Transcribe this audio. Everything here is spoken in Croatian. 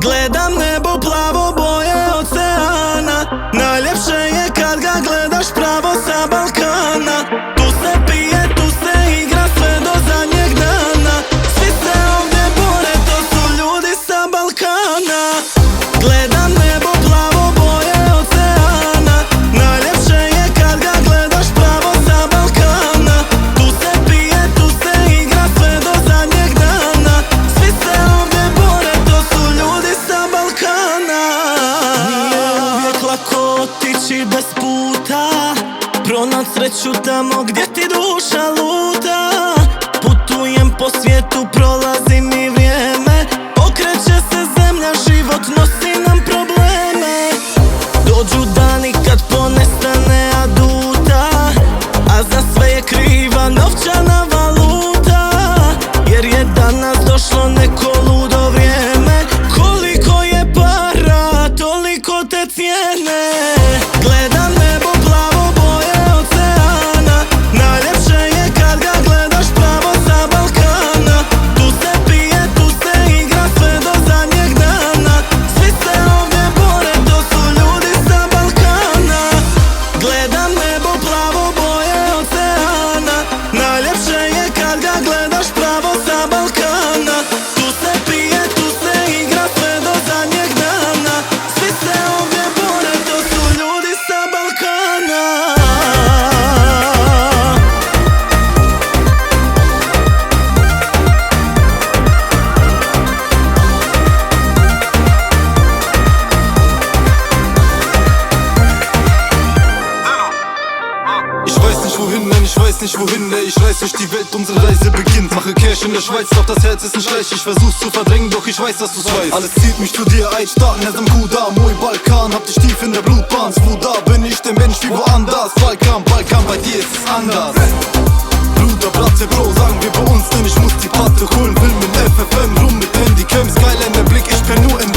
Gledam nebo plavo, boje oceana. Najljepše je kad ga gledaš pravo sa Balkana. Tu se pije, tu se igra sve do zadnjeg dana. Svi se ovdje bore, to su ljudi sa Balkana. Gledam nebo plavo, boje oceana. Najljepše je kad ga gledaš pravo sa Balkana. Tu se pije, tu se igra sve do zadnjeg dana. Svi se ovdje bore, to su ljudi sa Balkana. Nije uvijek lako otići bez puta, pronaći sreću tamo gdje ti duša luta. Putujem po svijetu, prolazi mi vrijeme, okreće se zemlja, život nosi nam probleme. Dođu dani kad ponestane aduta, a za sve je kriva novčana valuta. Jer je danas došlo neko ludo vrijeme, koliko je para, toliko te cijene. Gledam nebo plavo, boje oceana. Najljepše je kad ga gledaš pravo sa Balkana. Tu se pije, tu se igra sve do zadnjeg dana. Svi se ovdje bore, to su ljudi sa Balkana. Gledam nebo plavo, boje oceana. Najljepše je kad ga gledaš pravo sa Balkana. Tu se pije, tu se igra sve do zadnjeg dana. Svi se ovdje bore, to su ljudi sa Balkana. Ich weiß nicht wohin, nein, ich weiß nicht wohin, ey, ich reise durch die Welt, unsere Reise beginnt. Mache Cash in der Schweiz, doch das Herz ist nicht leicht. Ich versuch's zu verdrängen, doch ich weiß, dass du's weißt. Alles zieht mich zu dir ein, starten erst am Kuda. Moi Balkan, hab dich tief in der Blutbahn. Da bin ich der Mensch wie woanders. Balkan, Balkan, bei dir ist es anders. Bruder, Bratte, Bro, sagen wir bei uns, denn ich muss die Patte holen. Film mit FFM, rum mit Handycam, Skyline, der Blick, ich penn nur in